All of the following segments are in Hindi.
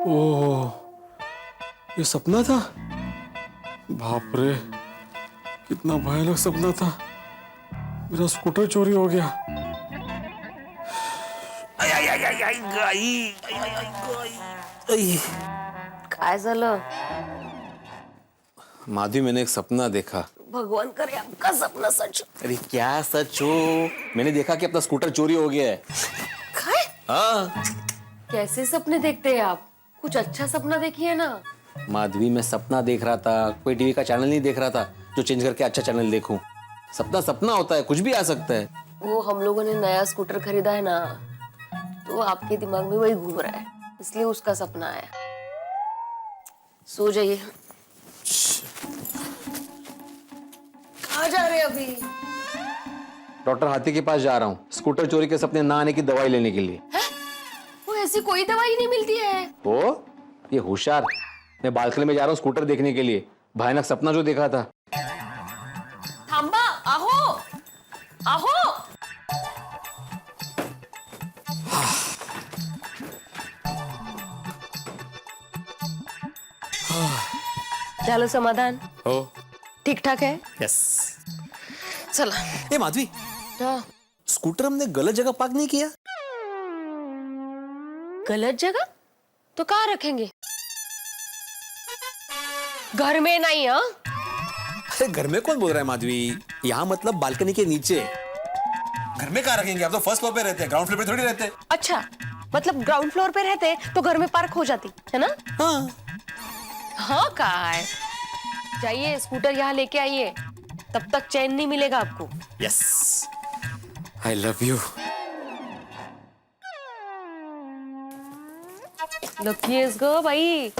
ओह, ये सपना था। बाप रे, कितना भयानक सपना था। मेरा स्कूटर चोरी हो गया। आई आई आई आई आई गाई, आई आई आई गाई। काय झालं? माधवी, मैंने एक सपना देखा। भगवान करे आपका सपना सच हो। अरे क्या सच हो? मैंने देखा कि अपना स्कूटर चोरी हो गया है। काय? हाँ कैसे सपने देखते हैं आप? कुछ अच्छा सपना देखिए ना। माधवी, मैं सपना देख रहा था, कोई टीवी का चैनल नहीं देख रहा था जो चेंज करके अच्छा चैनल देखूं। सपना सपना होता है, कुछ भी आ सकता है। वो हम लोगों ने नया स्कूटर खरीदा है ना, तो आपके दिमाग में वही घूम रहा है, इसलिए उसका सपना आया। सो जाइए। कहाँ जा रहे हैं अभी? डॉक्टर हाथी के पास जा रहा हूँ, स्कूटर चोरी के सपने ना आने की दवाई लेने के लिए। है? वो ऐसी कोई दवाई नहीं मिलती है। ओ, ये होशियार। मैं बालकनी में जा रहा हूँ स्कूटर देखने के लिए, भयानक सपना जो देखा था। थांबा, आहो आहो। झालं समाधान? हो, ठीक ठाक है? यस। चला। ए माधवी, हाँ। स्कूटर हमने गलत जगह पार्क नहीं किया? गलत जगह? तो कहाँ रखेंगे? घर में नहीं। हाँ, अरे घर में कौन बोल रहा है माधवी? यहाँ मतलब बालकनी के नीचे। घर में कहाँ रखेंगे? आप तो फर्स्ट फ्लोर पे रहते हैं, ग्राउंड फ्लोर पे थोड़ी रहते हैं। अच्छा, मतलब ग्राउंड फ्लोर पे रहते तो घर में पार्क हो जाती है ना? हाँ। हाँ, कहाँ है? जाइए, स्कूटर यहाँ लेके आइए, तब तक चैन नहीं मिलेगा आपको। Yes, I love you. Lucky is go भाई,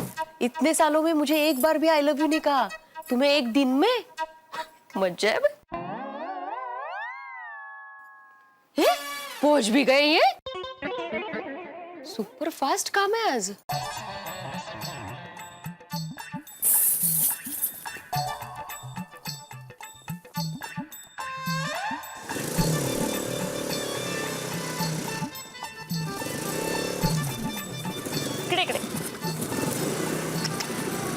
इतने सालों में मुझे एक बार भी आई लव यू नहीं कहा, तुम्हें एक दिन में। मजा है भाई। पहुंच भी गए ये। सुपर फास्ट काम है आज। इकडे इकडे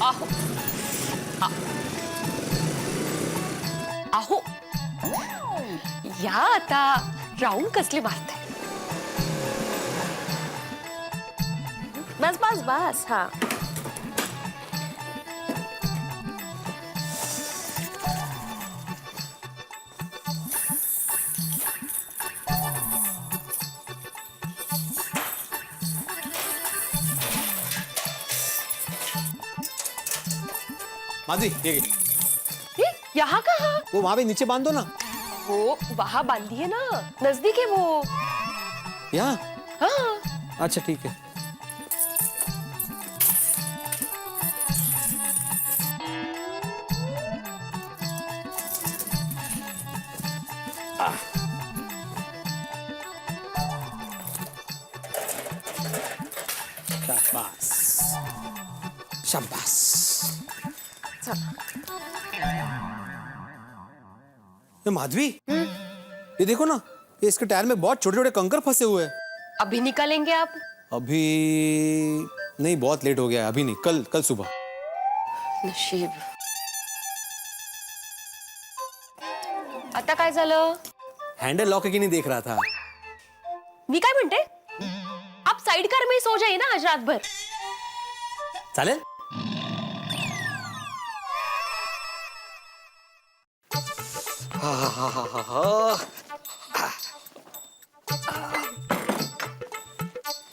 आहो आहो या आता राऊंड कसले मारते? बस बस बस. हा, माधवी, ये यहाँ कहाँ? वो वहां पे नीचे बांध दो ना। वो वहां बांधिए ना, नजदीक है वो। यहाँ? हाँ। अच्छा ठीक है। शाबाश शाबाश। ये माधवी, ये देखो ना, ये इसके टायर में बहुत छोटे छोटे कंकर फंसे हुए हैं। अभी निकालेंगे आप? अभी नहीं, बहुत लेट हो गया है। अभी नहीं, कल कल सुबह। नशीब. आता काय झालं? हैंडल लॉक है कि नहीं देख रहा था। मी काय म्हणते, आप साइड कार में ही सो जाइए ना आज रात भर. चालेल?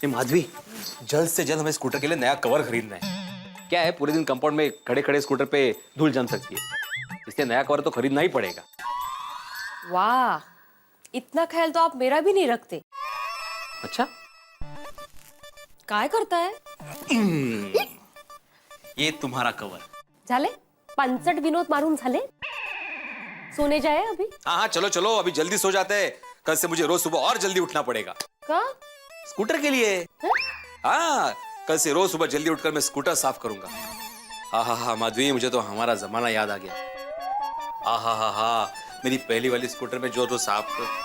ये माधवी, जल्द से जल्द हमें स्कूटर के लिए नया कवर खरीदना है। क्या है, पूरे दिन कंपाउंड में खड़े खड़े स्कूटर पे धूल जम सकती है, इसलिए नया कवर तो खरीदना ही पड़ेगा। वाह, इतना ख्याल तो आप मेरा भी नहीं रखते। अच्छा, काय करता है? ये तुम्हारा कवर। झाले 65 विनोद मारून झाले? सोने जाए अभी? हाँ हाँ, चलो चलो, अभी जल्दी सो जाते हैं। कल से मुझे रोज सुबह और जल्दी उठना पड़ेगा। का? स्कूटर के लिए। हाँ, कल से रोज सुबह जल्दी उठकर मैं स्कूटर साफ करूंगा। हाँ हाँ हाँ माधवी, मुझे तो हमारा जमाना याद आ गया। हाँ हाँ हाँ हाँ, मेरी पहली वाली स्कूटर में जो साफ कर।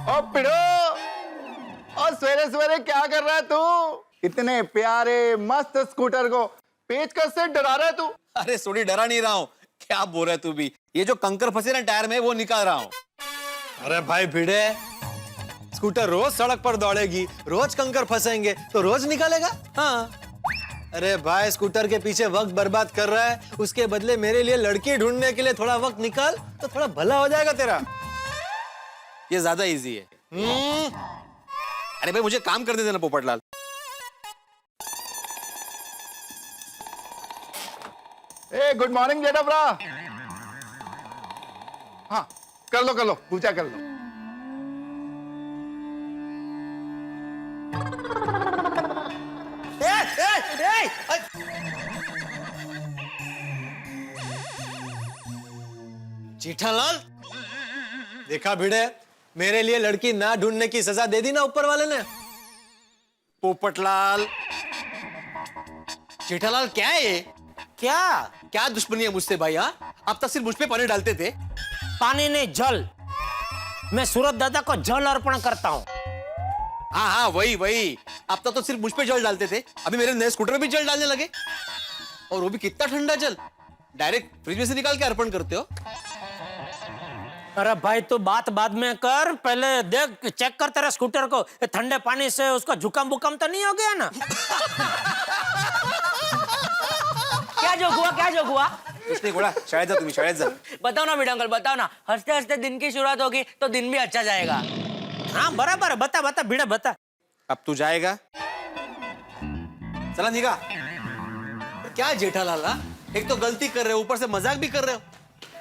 ओ पिड़ो, और सवेरे सवेरे क्या कर रहा है तू? इतने प्यारे मस्त स्कूटर को पेचकस से डरा रहा है तू? अरे सोनी, डरा नहीं रहा हूँ। क्या बोल रहा है तू भी? ये जो कंकर फंसे ना टायर में, वो निकाल रहा हूँ। अरे भाई भिड़े, स्कूटर रोज सड़क पर दौड़ेगी, रोज कंकर फंसेंगे तो रोज निकालेगा? हाँ, अरे भाई, स्कूटर के पीछे वक्त बर्बाद कर रहा है, उसके बदले मेरे लिए लड़की ढूंढने के लिए थोड़ा वक्त निकाल तो थोड़ा भला हो जाएगा तेरा। ये ज्यादा इजी है। अरे भाई, मुझे काम कर दे देना पोपटलाल। ए गुड मॉर्निंग जेठाब्रा। हाँ, कर लो पूजा कर लो। जेठालाल, देखा भिड़े, मेरे लिए लड़की ना ढूंढने की सजा दे दी ना ऊपर वाले ने। पोपटलाल, जेठालाल, क्या है ये? क्या क्या दुश्मनी है मुझसे भाई? हाँ, अब तक सिर्फ मुझ पे पानी डालते थे। पानी नहीं, जल। मैं सूरज दादा को जल अर्पण करता हूँ। हाँ हाँ, वही वही। अब तक तो सिर्फ मुझ पे जल डालते थे, अभी मेरे नए स्कूटर में भी जल डालने लगे। और वो भी कितना ठंडा जल, डायरेक्ट फ्रिज में से निकाल के अर्पण करते हो। अरे भाई, तू बात बाद में कर, पहले देख, चेक कर तेरे स्कूटर को। ठंडे पानी से उसका जुकाम बुकाम तो नहीं हो गया ना? क्या जोक हुआ, क्या जोक हुआ? कुछ नहीं घोड़ा, शायद जा, तुम्हें शायद जा। बताओ ना मीडा अंकल, बताओ ना। हंसते हंसते दिन की शुरुआत होगी तो दिन भी अच्छा जाएगा। हाँ बराबर है, बता बता भिड़ा बता। अब तू जाएगा? चला निगा। क्या जेठालाल, एक तो गलती कर रहे हो, ऊपर से मजाक भी कर रहे हो।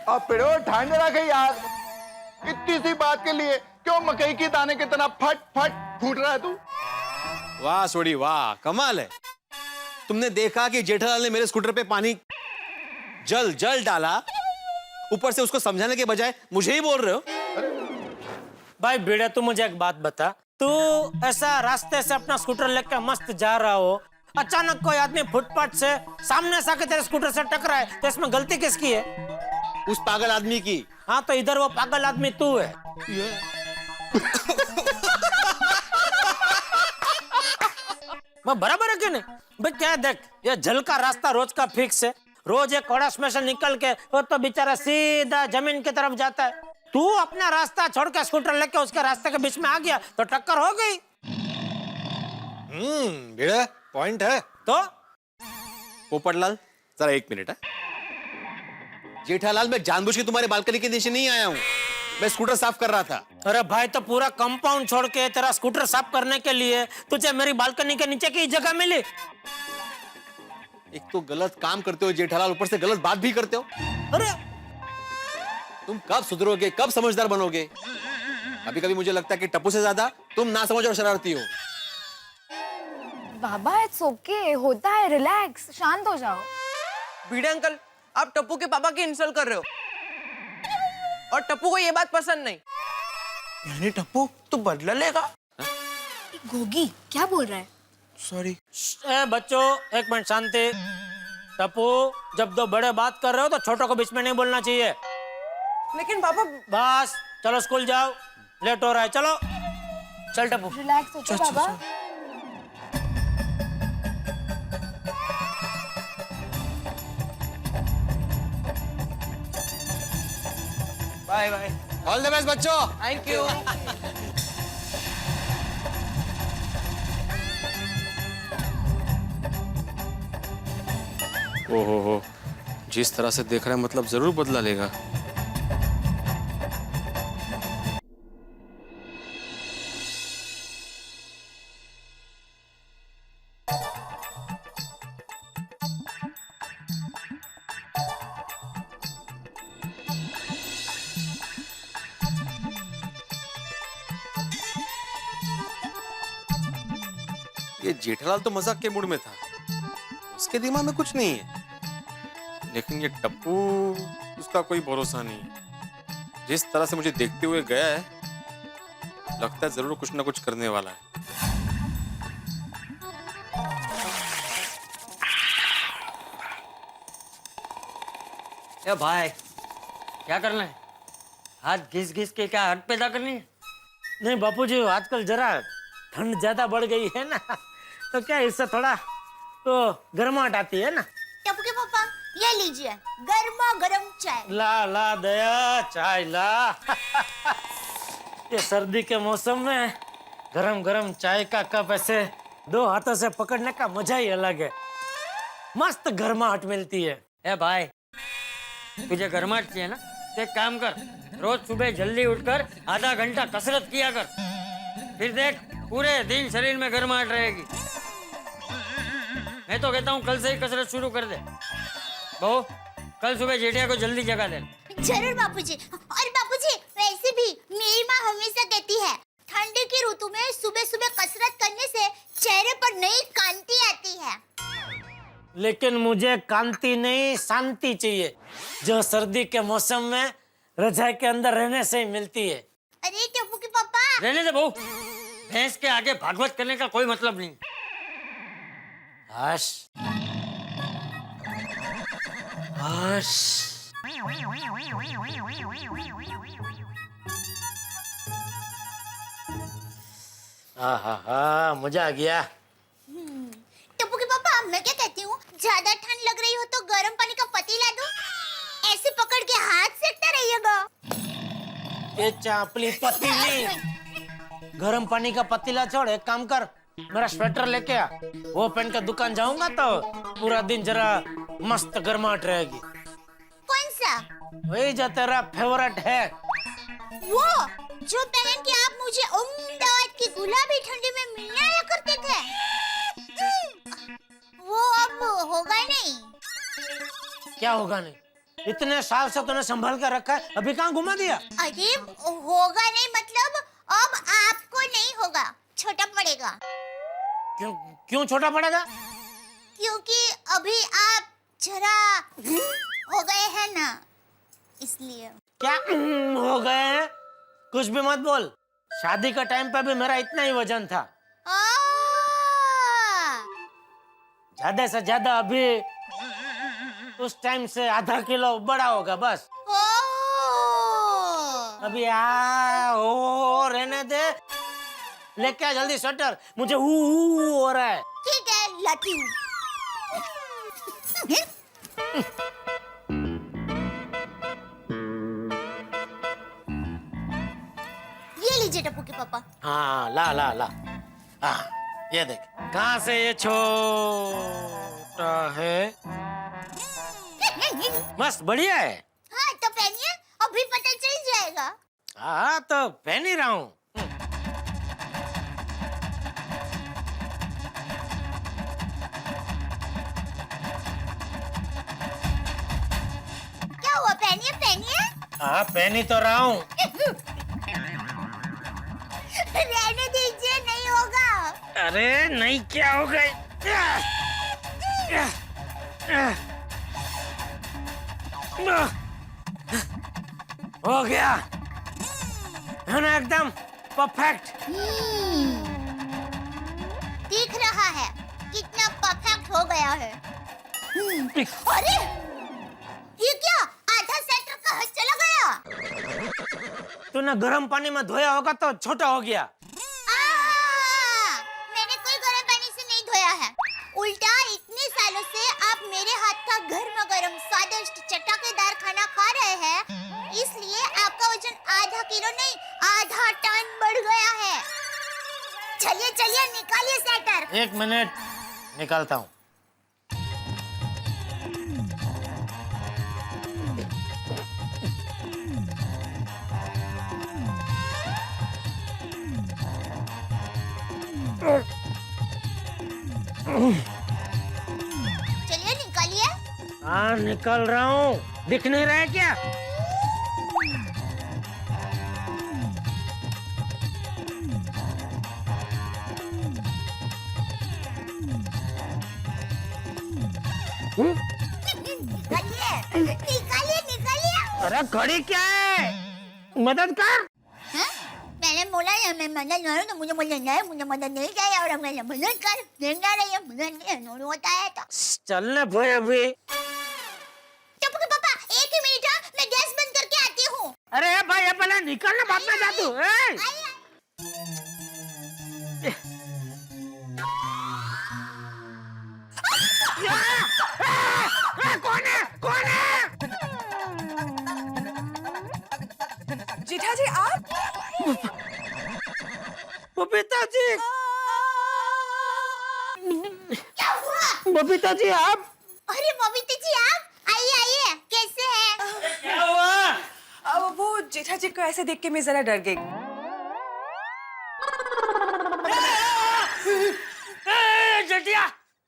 अब पिड़ो, ठंड रखे यार। इतनी सी बात के लिए क्यों मकई की दाने की तरह फट फट फूट रहा है तू? वाह सोडी वाह, कमाल है। तुमने देखा कि जेठालाल ने मेरे स्कूटर पे पानी जल डाला, ऊपर से उसको समझाने के बजाय मुझे ही बोल रहे हो। भाई भिड़े, तू मुझे एक बात बता, तू ऐसा रास्ते से अपना स्कूटर लेकर मस्त जा रहा हो, अचानक कोई आदमी फुटपाथ से सामने से आके तेरे स्कूटर से टकराए, तो इसमें गलती किसकी है? उस पागल आदमी की। हाँ, तो इधर वो पागल आदमी तू है। मैं बराबर है कि नहीं? भाई क्या देख, ये जल का रास्ता रोज का फिक्स है। रोज एक कड़ाश में से निकल के वो तो बेचारा सीधा जमीन की तरफ जाता है। तू अपना रास्ता छोड़ के स्कूटर लेके उसके रास्ते के बीच में आ गया तो टक्कर हो गई। भिड़े, पॉइंट है। तो पोपटलाल, जरा एक मिनट है। जेठालाल, मैं जानबूझ के तुम्हारे बालकनी के नीचे नहीं आया हूँ, मैं स्कूटर साफ कर रहा था। अरे भाई, तो पूरा कंपाउंड छोड़ के तेरा स्कूटर साफ करने के लिए तुझे मेरी बालकनी के नीचे की जगह मिली? एक तो गलत काम करते हो जेठालाल, ऊपर से गलत बात भी करते हो। अरे तुम कब सुधरोगे, कब समझदार बनोगे? कभी कभी मुझे लगता है कि टप्पू से ज्यादा तुम ना समझ और शरारती हो। बाबा इट्स ओके, होता है, रिलैक्स, शांत हो जाओ। मीडा अंकल, आप टप्पू के पापा की इंसल्ट कर रहे हो, और टप्पू को ये बात पसंद नहीं। यानी टप्पू तू बदला लेगा? गोगी क्या बोल रहा है? सॉरी। बच्चों, एक मिनट शांति। टप्पू, जब दो बड़े बात कर रहे हो तो छोटों को बीच में नहीं बोलना चाहिए। लेकिन पापा। बस चलो, स्कूल जाओ, लेट हो रहा है, चलो। चल टप्पू। रिलैक्स हो जाओ बाबा। Bye bye. All the best बच्चों। Thank you. ओहो, जिस तरह से देख रहा है मतलब जरूर बदला लेगा। ये जेठालाल तो मजाक के मूड में था, उसके दिमाग में कुछ नहीं है। लेकिन ये टप्पू, उसका कोई भरोसा नहीं है। जिस तरह से मुझे देखते हुए गया है, लगता है जरूर कुछ ना कुछ करने वाला है। ए भाई, क्या करना है? हाथ घिस घिस के क्या हट पैदा करनी है? नहीं बापूजी, आजकल जरा ठंड ज्यादा बढ़ गई है ना, तो क्या इससे थोड़ा तो गर्माहट आती है ना। टप्पू के पापा, ये लीजिए गर्मा गर्म चाय। ला ला दया, चाय ला। ये सर्दी के मौसम में गरम गरम चाय का कप ऐसे 2 हाथों से पकड़ने का मजा ही अलग है। मस्त गर्माहट मिलती है। ए भाई, तुझे गर्माहट चाहिए ना? तो एक काम कर, रोज सुबह जल्दी उठकर आधा घंटा कसरत किया कर, फिर देख पूरे दिन शरीर में गर्माहट रहेगी। मैं तो कहता हूँ कल से ही कसरत शुरू कर दे। बहू, कल सुबह जेठिया को जल्दी जगा दे। जरूर बापूजी। और बापूजी, वैसे भी मेरी माँ हमेशा कहती है ठंडी की ऋतु में सुबह सुबह कसरत करने से चेहरे पर नई कांति आती है। लेकिन मुझे कांति नहीं, शांति चाहिए, जो सर्दी के मौसम में रजाई के अंदर रहने से ही मिलती है। अरे टप्पू के पापा, रहने दे बहू, भैंस के आगे भागवत करने का कोई मतलब नहीं। Hush hush. हाँ, मजा आ गया। टप्पू के पापा, मैं क्या कहती हूँ, ज्यादा ठंड लग रही हो तो गर्म पानी का पतीला दूं, ऐसे पकड़ के हाथ सेकता रहिएगा। ये चापली पतीली, गरम पानी का पतीला छोड़, एक काम कर, मेरा स्वेटर लेके आ, वो पहन के दुकान जाऊंगा तो पूरा दिन जरा मस्त गर्माहट रहेगी। कौन सा? वही जो तेरा फेवरेट है। वो जो पहन के आप मुझे अहमदाबाद की गुलाबी ठंडी में मिलने आया करते थे, वो अब होगा नहीं। क्या होगा नहीं? इतने साल से तूने संभाल कर रखा है, अभी कहाँ घुमा दिया? अरे होगा नहीं मतलब अब आपको नहीं होगा, छोटा पड़ेगा। क्यों छोटा पड़ेगा? क्योंकि अभी आप जरा हो गए हैं ना, इसलिए। क्या हो गए हैं? कुछ भी मत बोल। शादी का टाइम पे भी मेरा इतना ही वजन था, ज्यादा से ज्यादा अभी उस टाइम से आधा किलो बड़ा होगा बस। अभी ओ रहने दे, लेके आ जल्दी स्वेटर, मुझे हो रहा है। ठीक है, लाती हूँ। ये लीजिए टप्पू के पापा। हाँ, ला ला ला। हाँ, ये देख, कहाँ से ये छोटा है, मस्त बढ़िया है। हाँ तो पहनिए, अभी पता चल जाएगा। हाँ तो पहन ही रहा हूँ। क्या हुआ? पहनिए पहनिए। हाँ पहन ही तो रहा हूँ। रहने दीजिए, नहीं होगा। अरे नहीं, क्या हो गई? हो गया है ना, एकदम परफेक्ट। दिख रहा है कितना परफेक्ट हो गया है। अरे ये क्या, आधा सेटर कहाँ चला गया? तूने गर्म पानी में धोया होगा तो छोटा हो गया। मैंने कोई गर्म पानी से नहीं धोया है, उल्टा इतने सालों से आप मेरे हाथ का गर्मा गर्म स्वादिष्ट चटकेदार खाना खा रहे हैं, इसलिए आपका वजन आधा किलो नहीं आधा टन बढ़ गया है। चलिए चलिए निकालिए स्वेटर। 1 मिनट, निकालता हूँ। चलिए निकालिए। हाँ निकल रहा हूँ, दिख नहीं रहा है क्या? निकालिए निकालिए निकालिए। अरे खड़ी क्या है? मदद कर। हाँ? मैंने बोला है मैं मदद करूँ तो मुझे मदद नहीं, मुझे मदद नहीं चाहिए और मैंने मदद कर देना रही है, मदद नहीं होता है तो चलने भाई अभी। टप्पू के पापा एक ही मिनट, हाँ, मैं गैस बंद करके आती हूँ। अरे भाई ये पहले निकलना, बाद में जा तू। कौन है? कौन है? जेठा जी आप? बबीता जी, क्या हुआ? बबीता जी आप? अरे बबीता जी आप आइए आइए, कैसे हैं? क्या हुआ? अब वो जेठा जी को ऐसे देख के मैं जरा डर गई। जटिया,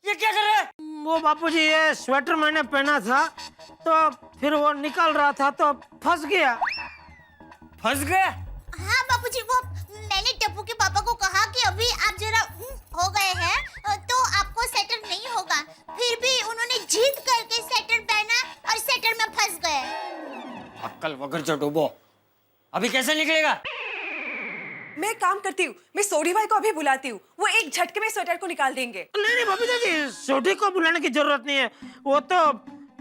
ये क्या कर रहे? वो बापूजी ये स्वेटर मैंने पहना था तो फिर वो निकल रहा था तो फंस गया। फंस गया? हाँ बापूजी, वो मैंने टप्पू के पापा को कहा कि अभी आप जरा हो गए हैं तो आपको सेटर नहीं होगा, फिर भी उन्होंने जिद करके सेटर पहना और सेटर में फंस गए। अक्कल वगर जो डूबो, अभी कैसे निकलेगा? मैं एक काम करती हूँ, मैं सोडी भाई को अभी बुलाती हूँ, वो एक झटके में स्वेटर को निकाल देंगे। नहीं बबीता जी, सोडी को बुलाने की जरूरत नहीं है, वो तो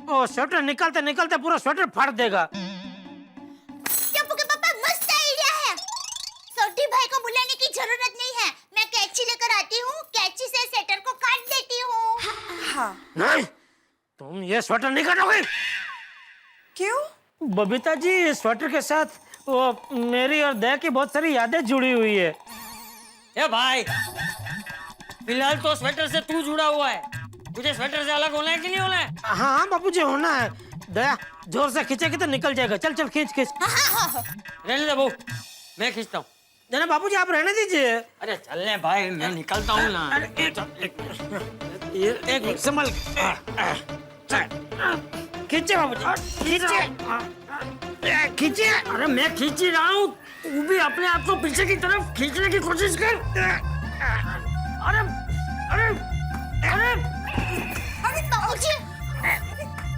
वो स्वेटर निकलते निकलते पूरा स्वेटर फाड़ देगा। टप्पू के पापा मस्त आइडिया है, सोडी भाई को बुलाने की जरूरत नहीं है, मैं कैंची लेकर आती हूँ, कैंची से सेटर को काट देती हूँ। हाँ। नहीं, तुम ये स्वेटर नहीं काटोगे। क्यों? बबीता जी, स्वेटर के साथ वो मेरी और दया की बहुत सारी यादें जुड़ी हुई है। ए भाई, फिलहाल तो स्वेटर से तू जुड़ा हुआ है, तुझे स्वेटर से अलग होना है कि नहीं होना है? हाँ बापूजी होना है। दया जोर से खींचेगी तो निकल जाएगा। चल चल खींच खींच। रहने दे बहू, मैं खींचता हूँ। नहीं बापूजी आप रहने दीजिए। अरे चलने भाई, मैं निकलता हूँ ना। एक संभल खींचे बाबूजी, खींचे खींचे। अरे मैं खींच ही रहा हूँ, तू भी अपने आप को पीछे की तरफ खींचने की कोशिश कर। अरे अरे अरे अरे बाबूजी,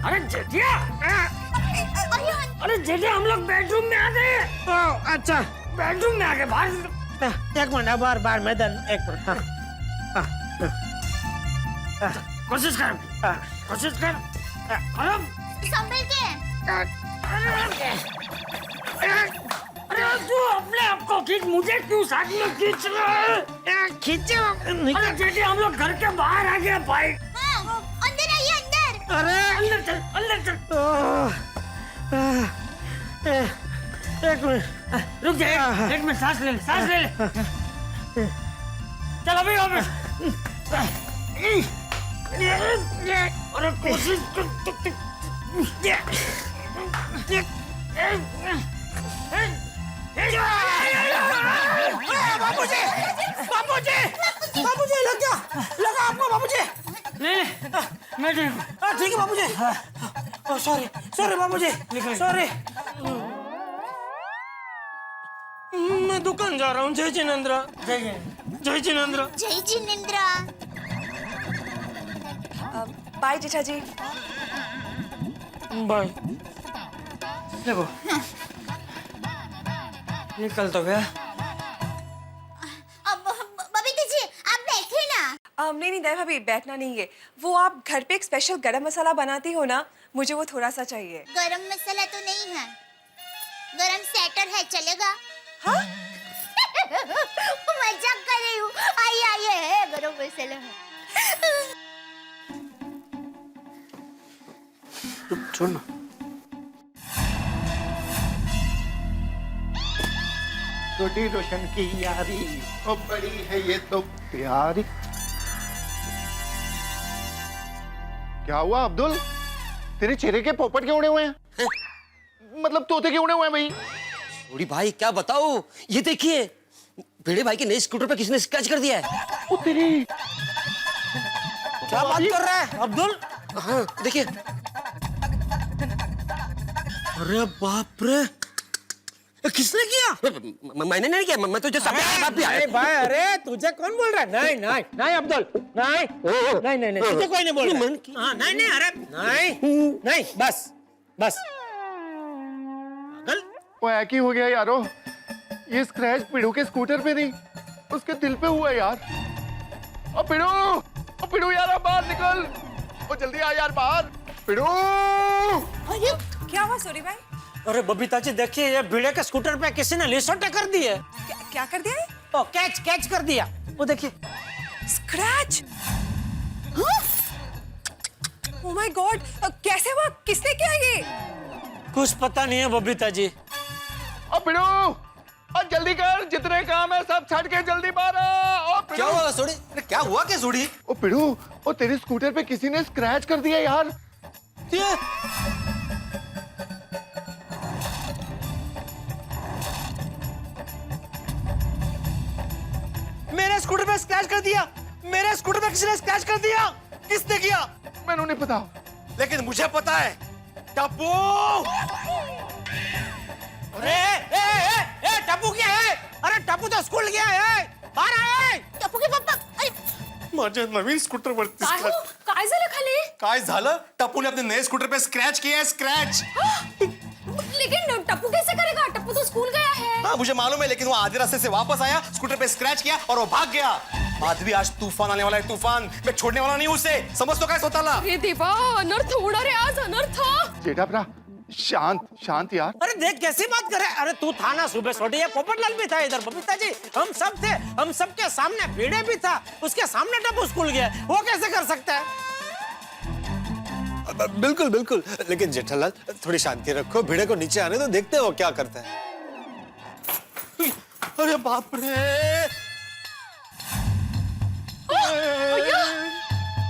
अरे जेठिया, अरे जेठिया हम लोग बेडरूम में आ गए। अच्छा बेडरूम में आ गए, बाहर। एक मिनट, बार बार मैदान, एक मिनट। कोशिश कर, कोशिश कर। अरे संभल के। अरे तू अपने आप को खींच, मुझे क्यों साथ में खींच रहा है? खींचे। अरे जेठी हम लोग घर के बाहर आ गए भाई। हाँ, अंदर आइए अंदर। अरे अंदर चल, अंदर चल। एक मिनट रुक जा, एक मिनट सांस ले ले, सांस ले ले। चल अभी वापस। अरे कोशिश कर। बापूजी, बापूजी, बापूजी लगा आपको बापूजी। नहीं, मैं ठीक हूँ। ठीक है बापूजी। सॉरी सॉरी बापूजी, सॉरी। मैं दुकान जा रहा हूँ। जय जिनेंद्र। जय जिनेंद्र। जय जिनेंद्र। बाय जेठा जी। बाय। देखो, निकल तो गया। अब बबीता जी आप बैठे ना। नहीं दया भाभी, बैठना नहीं है, वो आप घर पे एक स्पेशल गरम मसाला बनाती हो ना, मुझे वो थोड़ा सा चाहिए। गरम मसाला तो नहीं है, गरम सेटर है, चलेगा? हाँ? मजाक कर रही हूँ। आइए आइए, है गरम मसाला है। छोड़ ना। छोटी रोशन की यारी ओ बड़ी है ये तो प्यारी। क्या हुआ अब्दुल, तेरे चेहरे के पोपट क्यों उड़े हुए हैं? मतलब तोते क्यों उड़े हुए हैं भाई? बूढ़ी भाई क्या बताओ, ये देखिए भिड़े भाई के नए स्कूटर पे किसने स्क्रैच कर दिया है। ओ तेरी क्या बात कर रहा है अब्दुल? हाँ देखिए। अरे बाप रे, किसने किया? मैंने नहीं किया, मैं तो जो अरे भाई, अरे तुझे कौन बोल रहा है? नहीं नहीं नहीं अब्दुल, नहीं नहीं नहीं नहीं, तुझे कोई नहीं बोल रहा। हाँ नहीं नहीं, अरे नहीं नहीं, बस बस पागल। वो एक ही हो गया यारो, ये स्क्रैच पिड़ू के स्कूटर पे नहीं, उसके दिल पे हुआ यार। ओ पिड़ू यार, अब बाहर निकल, ओ जल्दी आ यार बाहर। पिड़ू क्या हुआ सूरी भाई? अरे बबीता जी देखिए, ये भिड़े के स्कूटर पे किसी ने लिसोटे कर दी है। क्या कर दिया है? ओ कैच कर दिया, वो देखिए। स्क्रैच? ओह माय गॉड, कैसे हुआ? किसने किया ये? कुछ पता नहीं है बबीता जी। ओ पिड़ू, और जल्दी कर, जितने काम है सब छड़ के जल्दी बाहर आ। ओ क्या हुआ सोडी? अरे क्या हुआ क्या सोडी? ओ पिड़ू, ओ तेरे स्कूटर पे किसी ने स्क्रैच कर दिया यार। मेरे स्कूटर पे स्क्रैच कर दिया, मेरे स्कूटर पे किसी ने स्क्रैच कर दिया। किसने किया? मैंने नहीं पता, लेकिन मुझे पता है, टप्पू। अरे टप्पू क्या है? अरे टप्पू तो स्कूल गया है, बाहर आए। टप्पू के पापा, अरे माझ्या नवीन स्कूटर वरती काय झालं खाली? काय झालं? टप्पू ने अपने नए स्कूटर पे स्क्रैच किया है, स्क्रैच। लेकिन टप्पू कैसे करेगा? टप्पू तो स्कूल गया है। हाँ मुझे मालूम है, लेकिन वो आधे रास्ते से वापस आया, स्कूटर पे स्क्रैच किया और वो भाग गया। माधवी, आज तूफान आने वाला है, तूफान। मैं छोड़ने वाला नहीं उसे, समझ तो काय स्वतःला? अरे देवा, अनर्थ होणार है आज, अनर्थ। जेठा भरा, शांत यार। अरे देख कैसी बात कर रहे हैं। अरे तू था ना सुबह छोटे, ये पोपटलाल भी था इधर, बबीता जी हम सब थे, हम सबके सामने भिड़े भी था, उसके सामने टप्पू स्कूल गया, वो कैसे कर सकता है? बिल्कुल बिल्कुल, लेकिन जेठालाल थोड़ी शांति रखो, भिड़े को नीचे आने तो देखते हो क्या करता है। अरे बाप रे,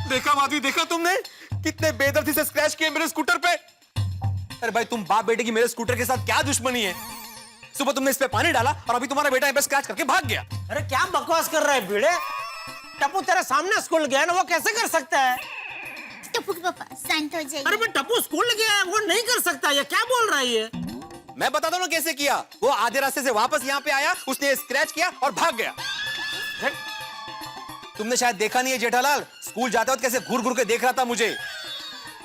देखा माधवी, देखा तुमने कितने बेदर्दी से स्क्रैच किए मेरे स्कूटर पे। अरे भाई, तुम बाप बेटे की मेरे स्कूटर के साथ क्या दुश्मनी है? सुबह तुमने इस पे पानी डाला और अभी तुम्हारा बेटा इस पे स्क्रैच करके भाग गया। अरे क्या बकवास कर रहा है भिड़े? टप्पू तेरे सामने स्कूल गया ना, वो कैसे कर सकता है? टप्पू के पापा शांत हो जाइए। अरे मैं टप्पू स्कूल गया है, वो नहीं कर सकता, ये क्या बोल रहा है ये? मैं बताता हूँ ना कैसे किया। वो आधे रास्ते से वापस यहाँ पे आया, उसने स्क्रैच किया और भाग गया। तुमने शायद देखा नहीं है जेठालाल, स्कूल जाते वक्त कैसे घूर घूर के देख रहा था मुझे,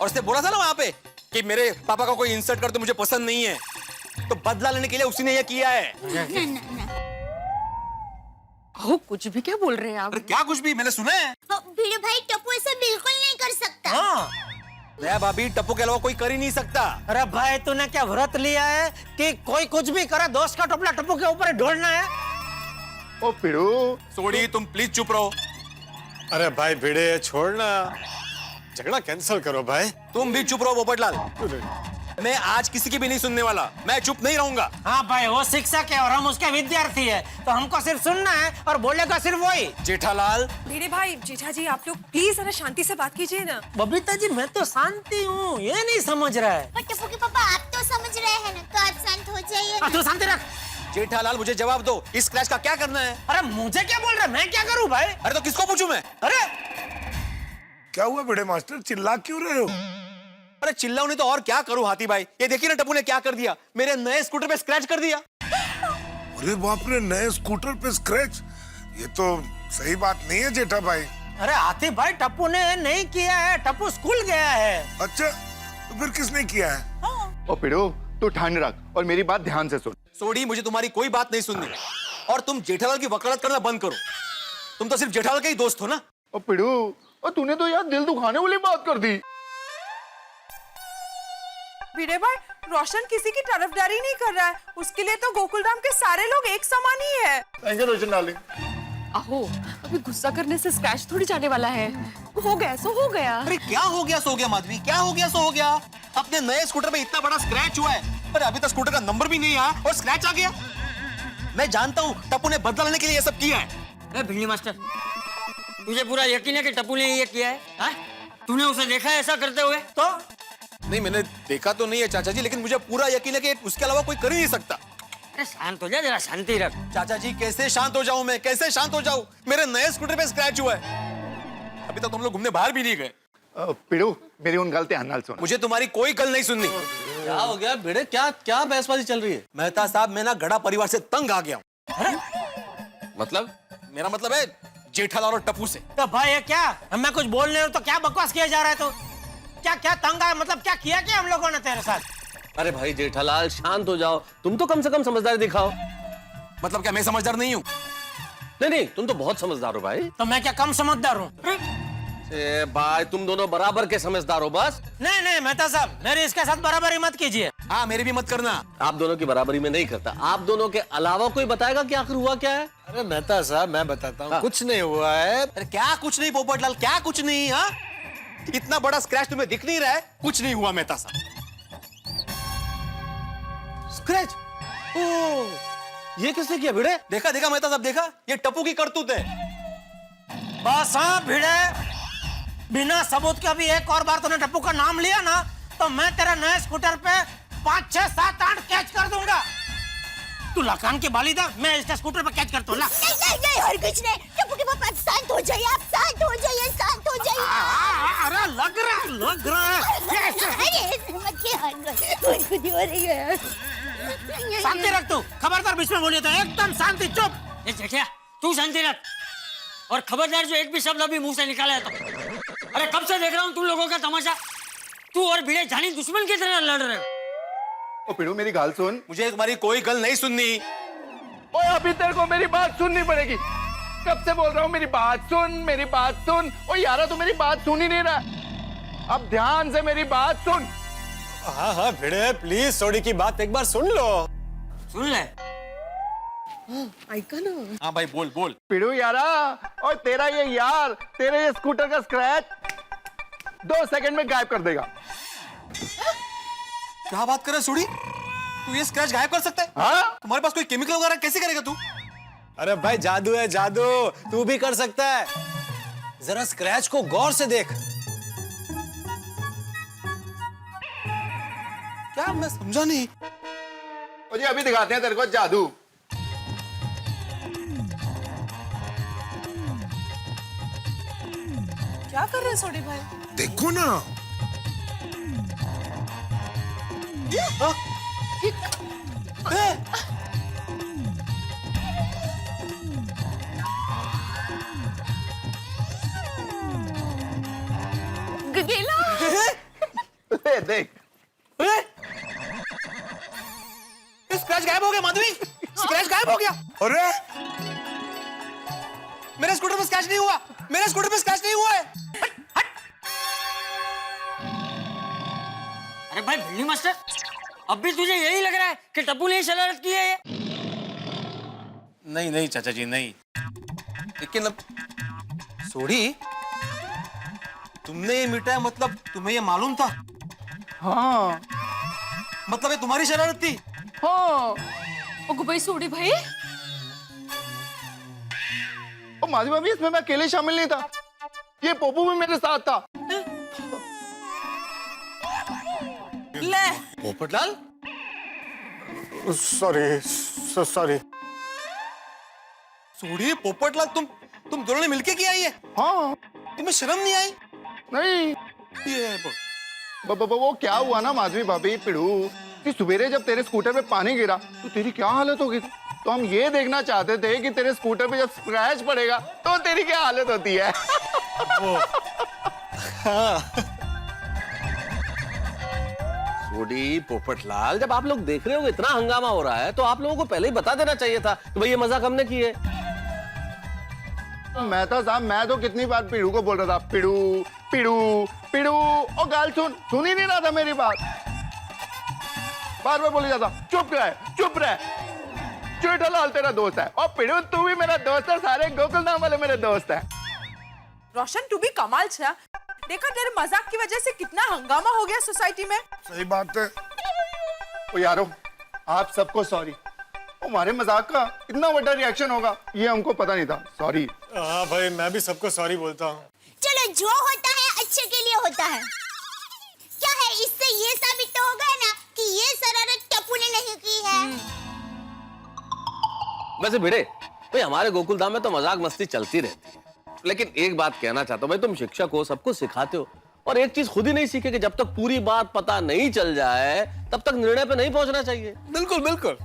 और उसने बोला था ना वहां पे कि मेरे पापा का कोई इंसल्ट कर तो मुझे पसंद नहीं है, तो बदला लेने के लिए उसी ने ये किया है। ना। ओह, कुछ भी क्या बोल रहे हैं आप? अरे क्या कुछ भी, मैंने सुना है। भिड़ू भाई, टप्पू ऐसा बिल्कुल नहीं कर सकता। हाँ। दया भाभी, टप्पू के अलावा कोई कर ही नहीं सकता। अरे भाई, तूने क्या व्रत लिया है कि कोई कुछ भी करे दोस्त का टोपला टप्पू के ऊपर ढोलना है? ओ पिड़ू, सोडी, तुम प्लीज चुप रहो। अरे भाई भिड़े, छोड़ना, झगड़ा कैंसिल करो भाई। तुम भी चुप रहो पोपटलाल, मैं आज किसी की भी नहीं सुनने वाला, मैं चुप नहीं रहूंगा। हाँ भाई, वो शिक्षक है और हम उसके विद्यार्थी है, तो हमको सिर्फ सुनना है और बोलेगा सिर्फ वही। जेठालाल, भिड़े भाई, जेठा जी आप लोग प्लीज जरा शांति से बात कीजिए ना। बबीता जी, मैं तो शांति हूँ, ये नहीं समझ रहा है। पर टप्पू के पापा, आप तो समझ रहे हैं ना, तो आप शांत हो जाइए ना। तू शांति रख। जेठालाल मुझे जवाब दो, इस स्क्रैच का क्या करना है? अरे मुझे क्या बोल रहा है, मैं क्या करूँ भाई? अरे तो किसको पूछूं मैं? अरे क्या हुआ बड़े मास्टर, चिल्ला क्यों रहे हो? अरे चिल्लाऊं नहीं तो और क्या करूं हाथी भाई? ये देखिए ना टप्पू ने क्या कर दिया, मेरे नए स्कूटर पे स्क्रैच कर दिया। अरे बाप रे, नए स्कूटर पे स्क्रैच, ये तो सही बात नहीं है जेठा भाई। अरे हाथी भाई, टप्पू ने नहीं किया है, टप्पू स्कूल गया है। अच्छा, तो फिर किसने किया है? ओ पिड़ू, तू ठान रख और मेरी बात ध्यान से सुन। सोडी, मुझे तुम्हारी कोई बात नहीं सुननी, और तुम जेठालाल की वकालत करना बंद करो। तुम तो सिर्फ जेठालाल के ही दोस्त हो ना। ओ पिड़ू, और तूने तो यार दिल दुखाने वाली बात कर दी। भिड़े भाई, रोशन किसी की तरफदारी नहीं कर रहा है, उसके लिए तो गोकुलधाम के सारे लोग एक समान ही है। Thank you Roshan darling. आहो, अभी गुस्सा करने से स्क्रैच थोड़ी जाने वाला है। हो गया सो हो गया। अरे क्या हो गया सो हो गया माधवी, क्या हो गया सो हो गया? अपने नए स्कूटर पे इतना बड़ा स्क्रैच हुआ है, पर अभी तक स्कूटर का नंबर भी नहीं आया और स्क्रैच आ गया। मैं जानता हूँ टप्पू ने बदला लेने के लिए ये सब किया है। भिड़नी मास्टर, तुझे पूरा यकीन है कि टप्पू ने ये किया है? हाँ? तूने उसे देखा है ऐसा करते हुए? तो नहीं, मैंने देखा तो नहीं है चाचा जी, लेकिन मुझे पूरा यकीन है कि उसके अलावा कोई कर ही नहीं सकता। अरे शांत हो जा, जरा शांति रख। चाचा जी कैसे शांत हो जाऊं मैं, कैसे शांत हो जाऊं? मेरे नए स्कूटर पे स्क्रैच हुआ है। अभी तक तुम लोग घूमने बाहर भी नहीं गए। पिड़ू मेरी उन गल ध्यान नाल सुन। मुझे तुम्हारी कोई गल नहीं सुननी। क्या हो गया भिड़े, क्या क्या बहसबाजी चल रही है? मेहता साहब, मैं ना गड़ा परिवार से तंग आ गया हूं। मतलब? मेरा मतलब है जेठालाल और टप्पू से। तो भाई ये क्या, मैं कुछ बोल रहे हो तो क्या बकवास किया जा रहा है? तो क्या क्या तंग आया, मतलब क्या किया क्या हम लोगों ने तेरे साथ? अरे भाई जेठालाल शांत हो जाओ, तुम तो कम से कम समझदारी दिखाओ। मतलब क्या मैं समझदार नहीं हूँ? नहीं नहीं, तुम तो बहुत समझदार हो भाई। तो मैं क्या कम समझदार हूँ? भाई तुम दोनों बराबर के समझदार हो बस। नहीं नहीं मेहता साहब, मेरी इसके साथ बराबरी मत कीजिए। हाँ मेरी भी मत करना। आप दोनों की बराबरी में नहीं करता। आप दोनों के अलावा कोई बताएगा कि आखिर हुआ क्या है? अरे मेहता साहब मैं बताता हूँ। हाँ। कुछ नहीं हुआ है। अरे क्या कुछ नहीं पोपटलाल, क्या कुछ नहीं? हाँ इतना बड़ा स्क्रैच तुम्हें दिख नहीं रहा है? कुछ नहीं हुआ मेहता साहब। स्क्रैच? ओह, ये किसने किया भिड़े? देखा देखा मेहता साहब, देखा? ये टप्पू की करतूत है। बस हाँ भिड़े, बिना सबूत के अभी एक और बार तूने टप्पू का नाम लिया ना, तो मैं तेरे नए स्कूटर पे 5, 6, 7, 8 कैच कर दूंगा। तू लकान की बाली था, मैं इसका स्कूटर पे कैच करता हूँ। नहीं नहीं नहीं, और कुछ नहीं। टप्पू के पापा शांत हो जाइए, आप शांत हो जाइए, शांत हो जाइए। अरे लग रहा है अरे मत के खुद हो रही है। शांति रख तू, खबरदार बीच में बोलिए तो एकदम शांति, चुप। ये जेठिया, तू शांति रख और खबरदार जो एक भी शब्द अभी मुंह से निकाला है तो। अरे कब से देख रहा हूँ तुम लोगों का तमाशा। तू और भिड़े जानी दुश्मन की तरह लड़ रहे हो। ओ पिड़ू मेरी गाल सुन। मुझे तुम्हारी कोई गल नहीं सुननी। ओए अभी तेरे को मेरी बात सुननी पड़ेगी। कब से बोल रहा हूँ मेरी बात सुन, मेरी बात सुन। ओ यारा तू मेरी बात सुन ही नहीं रहा। अब ध्यान से मेरी बात सुन। हाँ हाँ भिड़े प्लीज सोडी की बात एक बार सुन लो। सुन ले। ऐका ना। हाँ भाई बोल बोल। पिड़ू यारा, और तेरा ये यार तेरे ये स्कूटर का स्क्रैच 2 सेकंड में गायब कर देगा। क्या बात कर रहा है सोडी? तू ये स्क्रैच गायब कर सकता है? हाँ? तुम्हारे पास कोई केमिकल वगैरह कैसे करेगा तू? अरे भाई जादू है जादू, तू भी कर सकता है। जरा स्क्रैच को गौर से देख। क्या मैं समझा नहीं। मुझे अभी दिखाते हैं तेरे को जादू। क्या कर रहे हैं सोडी भाई? देखो ना। गेला। देख स्क्रैच गायब हो गया माधवी। स्क्रैच गायब हो गया। अरे मेरे स्कूटर पे स्क्रैच नहीं हुआ। मेरे स्कूटर पे स्क्रैच नहीं हुआ है। अरे भाई भिल्ली मास्टर, अब भी तुझे यही लग रहा है कि टप्पू ने शरारत की है ये? नहीं नहीं चाचा जी नहीं, लेकिन अब सोडी तुमने ये मिटाया, मतलब तुम्हें ये मालूम था? हाँ मतलब ये तुम्हारी शरारत थी? हाँ। ओगो भाई सोडी भाई, और माधवी भाभी इसमें मैं अकेले शामिल नहीं था। ये पोपू भी मेरे साथ था। ले पोपटलाल सॉरी सॉरी। सोडी पोपटलाल तुम दोनों ने मिलके किया ये? हाँ। तुम्हें शर्म नहीं आई? नहीं ये वो क्या हुआ ना माधवी भाभी पिड़ू कि सवेरे जब तेरे स्कूटर पे पानी गिरा तो तेरी क्या हालत होगी। तो हम ये देखना चाहते थे कि तेरे स्कूटर पे जब स्क्रैच पड़ेगा तो तेरी क्या हालत होती है। सोडी पोपटलाल, जब आप लोग देख रहे हो इतना हंगामा हो रहा है तो आप लोगों को पहले ही बता देना चाहिए था कि भाई ये मजाक हमने की है। मैं तो कितनी बार पिड़ू को बोल रहा था पिड़ू पिड़ू पिड़ू, और गाल सुन ही नहीं रहा था मेरी बात। बार बार बोली जाता चुप रह। जेठालाल तेरा दोस्त है और पिड़ू तू भी मेरा दोस्त है। सारे गोकुल धाम वाले मेरे दोस्त है। रोशन तू भी कमाल छा। देखा तेरे मजाक की वजह से कितना हंगामा हो गया सोसाइटी में। सही बात है। ओ यारो आप सबको सॉरी। हमारे मजाक का इतना बड़ा रिएक्शन होगा ये हमको पता नहीं था। सॉरी। हाँ भाई मैं भी सबको सॉरी बोलता हूँ। चलो जो होता है अच्छे के लिए होता है। क्या है, इससे ये साबित तो होगा ना कि ये शरारत टप्पू ने नहीं की है। वैसे भिड़े भाई, हमारे गोकुल धाम में तो मजाक मस्ती चलती रहती है, लेकिन एक बात कहना चाहता हूँ भाई, तुम शिक्षक हो, सबको सिखाते हो, और एक चीज खुद ही नहीं सीखे कि जब तक पूरी बात पता नहीं चल जाए तब तक निर्णय पे नहीं पहुंचना चाहिए। बिल्कुल बिल्कुल।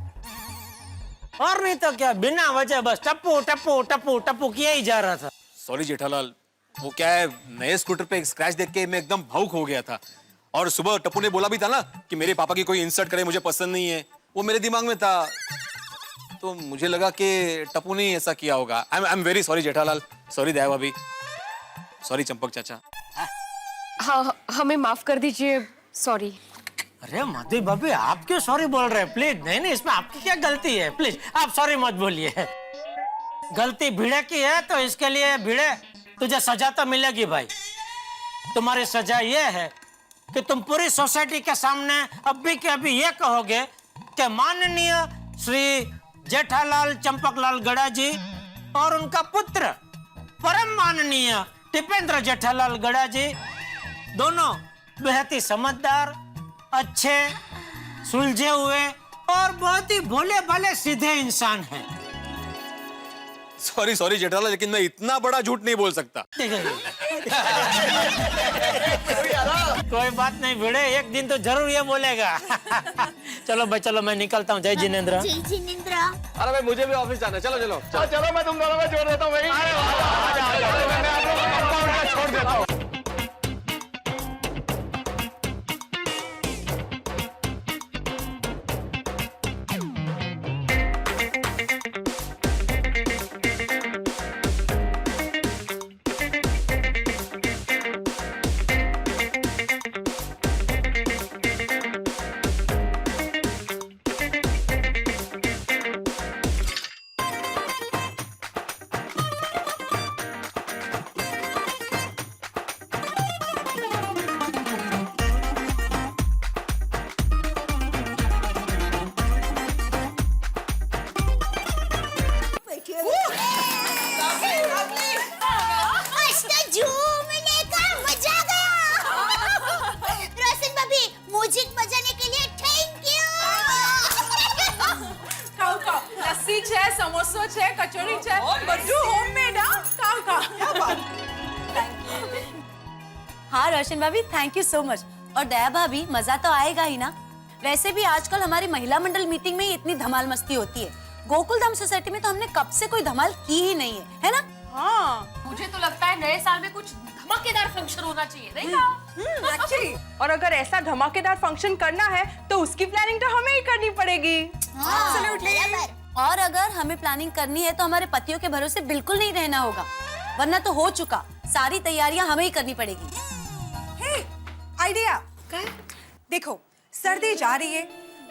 और नहीं तो क्या, बिना वजह बस टप्पू टप्पू टप्पू टप्पू किया ही जा रहा था। सॉरी जेठालाल, वो क्या है, नए स्कूटर पे एक स्क्रैच देख के मैं एकदम भावुक हो गया था, और सुबह टप्पू ने बोला भी था ना कि मेरे पापा की कोई इंसल्ट करे मुझे पसंद नहीं है, वो मेरे दिमाग में था, तो मुझे लगा कि टप्पू ने ऐसा किया होगा। I am very sorry Jethalal, sorry Daya भाभी, सॉरी चंपक चाचा। हाँ, हमें माफ कर दीजिए, सॉरी। अरे माधवी भाभी, आप क्यों सॉरी बोल रहे हैं? प्लीज। नहीं नहीं, इसमें आपकी क्या गलती है? प्लीज आप सॉरी मत बोलिए। गलती भिड़े की है तो इसके लिए भिड़े तुझे सजा तो मिलेगी भाई। तुम्हारी सजा ये है कि तुम पूरी सोसाइटी के सामने अभी के अभी ये कहोगे कि माननीय श्री जेठालाल चंपकलाल गड़ा जी और उनका पुत्र परम माननीय टिपेंद्र जेठालाल गड़ा जी दोनों बेहद ही समझदार, अच्छे, सुलझे हुए और बहुत ही भोले भाले सीधे इंसान हैं। सॉरी सॉरी जेठालाल, लेकिन मैं इतना बड़ा झूठ नहीं बोल सकता। कोई बात नहीं भिड़े, एक दिन तो जरूर ये बोलेगा। चलो भाई चलो, मैं निकलता हूँ। जय जिनेंद्र। जय जिनेंद्र। अरे भाई मुझे भी ऑफिस जाना है, चलो चलो चलो मैं तुम दोनों में जोड़ देता हूँ भाई। छोड़ देता हूँ। समोसा છે કચોરી છે બધું હોમમેડ હા કાવ કાવ हाँ रोशन भाभी, थैंक यू सो मच। और दया भाभी, मजा तो आएगा ही ना। वैसे भी आजकल हमारी महिला मंडल मीटिंग में ही इतनी धमाल मस्ती होती है। गोकुल धाम सोसाइटी में तो हमने कब से कोई धमाल की ही नहीं है ना? हाँ, मुझे तो लगता है नए साल में कुछ धमाकेदार फंक्शन होना चाहिए, नहीं कहा? एक्चुअली। और अगर ऐसा धमाकेदार फंक्शन करना है तो उसकी प्लानिंग तो हमें ही करनी पड़ेगी। और अगर हमें प्लानिंग करनी है तो हमारे पतियों के भरोसे बिल्कुल नहीं रहना होगा, वरना तो हो चुका, सारी तैयारियां हमें ही करनी पड़ेगी। हे, आइडिया। देखो, सर्दी जा रही है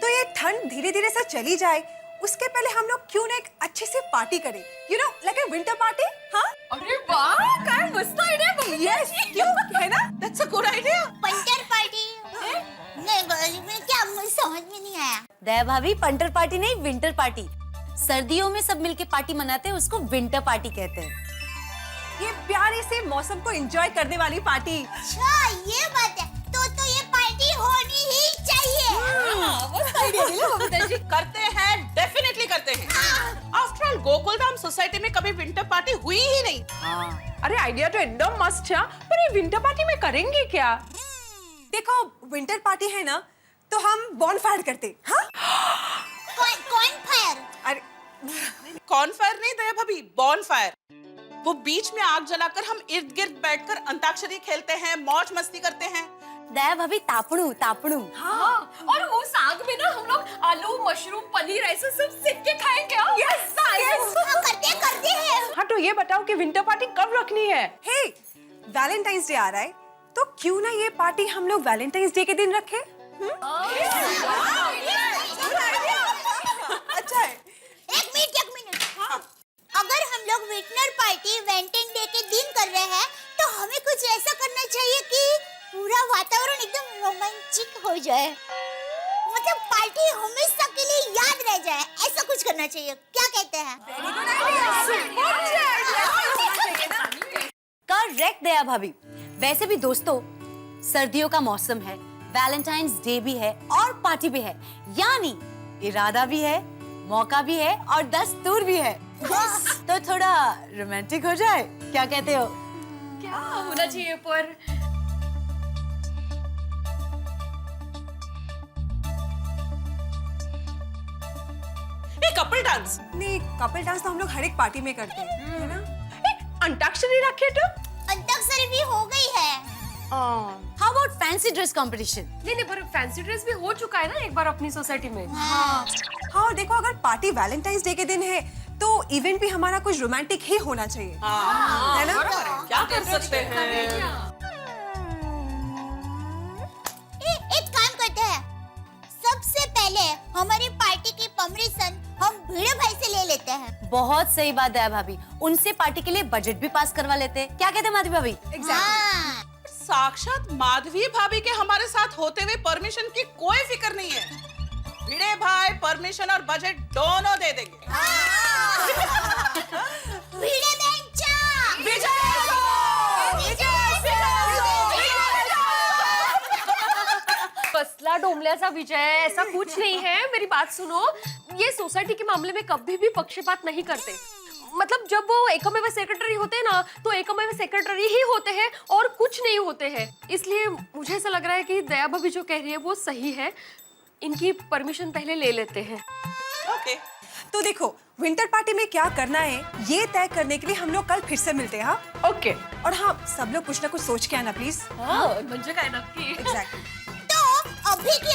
तो ये ठंड धीरे धीरे से चली जाए, उसके पहले हम लोग क्यों ना एक अच्छी सी पार्टी करें, you know, like a winter party. हाँ, अरे वाह, क्या मस्त आइडिया। यस, क्यों, है ना? That's a good idea. Punter party. नहीं, क्या मुझे समझ में नहीं आया। दया भाभी, पंटर पार्टी नहीं, विंटर पार्टी। सर्दियों में सब मिलके पार्टी मनाते हैं, उसको विंटर पार्टी कहते हैं। ये प्यारे से मौसम को एंजॉय करने वाली पार्टी। अच्छा, ये बात है। तो ये पार्टी होनी ही चाहिए। करते हैं, डेफिनेटली करते हैं। After all Gokul Dham society में कभी विंटर पार्टी हुई ही नहीं। अरे आइडिया तो एकदम मस्त है, पर ये विंटर पार्टी में करेंगे क्या? देखो, विंटर पार्टी है ना, तो हम बॉनफायर करते। हाँ, कौन फायर? अरे कॉर्नफायर नहीं दया भाभी, बॉनफायर। वो बीच में आग जलाकर हम इर्द गिर्द बैठकर अंताक्षरी खेलते हैं, मौज मस्ती करते हैं। दया भाभी, तापड़ू तापड़ू। हाँ, और उस आग में ना हम लोग आलू, मशरूम, पनीर ऐसे सब सेक के खाएंगे। यस, करते हैं। हाँ, तो ये बताओ कि विंटर पार्टी कब रखनी है? हे, वैलेंटाइंस डे आ रहा है, तो क्यों ना ये पार्टी हम लोग वैलेंटाइंस डे के दिन रखें? अच्छा है। एक मिनट। हाँ। अगर हम लोग विंटर पार्टी वैलेंटाइन डे के दिन कर रहे हैं, तो हमें कुछ ऐसा करना चाहिए कि पूरा वातावरण एकदम रोमांचिक हो जाए, मतलब पार्टी हमेशा के लिए याद रह जाए, ऐसा कुछ करना चाहिए। क्या कहते हैं? करेक्ट दया भाभी। वैसे भी दोस्तों, सर्दियों का मौसम है, वैलेंटाइंस डे भी है और पार्टी भी है, यानी इरादा भी है, मौका भी है और दस्तूर भी है। तो थोड़ा रोमांटिक हो जाए, क्या कहते हो? क्या होना चाहिए पर कपल डांस नहीं, कपल डांस तो हम लोग हर एक पार्टी में करते हैं, है ना? अंताक्षरी रखे तो अंताक्षरी भी हो गई है। How about fancy dress competition? नहीं पर फैंसी ड्रेस भी हो चुका है ना एक बार अपनी सोसाइटी में। हाँ, और देखो अगर पार्टी वैलेंटाइंस डे के दिन है तो इवेंट भी हमारा कुछ रोमांटिक ही होना चाहिए, है ना? क्या कर सकते हैं? एक काम करते हैं, सबसे पहले हमारी पार्टी की परमिशन हम भिड़े भाई से ले लेते हैं। बहुत सही बात है भाभी, उनसे पार्टी के लिए बजट भी पास करवा लेते हैं। क्या कहते हैं माधवी भाभी? हाँ। साक्षात माधवी भाभी के हमारे साथ होते हुए परमिशन की कोई फिक्र नहीं है। भिड़े भाई परमिशन और बजट दोनों दे देंगे। भिड़े बेंचा! कसला डोमल्याचा विजय, ऐसा कुछ नहीं है। मेरी बात सुनो, ये सोसाइटी के मामले में कभी भी पक्षपात नहीं करते। मतलब जब वो एकमेव सेक्रेटरी होते हैं ना, तो एकमेव सेक्रेटरी ही होते हैं और कुछ नहीं होते हैं। इसलिए मुझे ऐसा लग रहा है कि दया भाभी जो कह रही है वो सही है। इनकी परमिशन पहले ले लेते हैं। ओके। तो देखो, विंटर पार्टी में क्या करना है ये तय करने के लिए हम लोग कल फिर से मिलते हैं। हाँ, ओके। और हाँ, सब लोग कुछ ना कुछ सोच के आना प्लीज। हाँ, म्हणजे काय नक्की। एग्जैक्टली। तो अभी की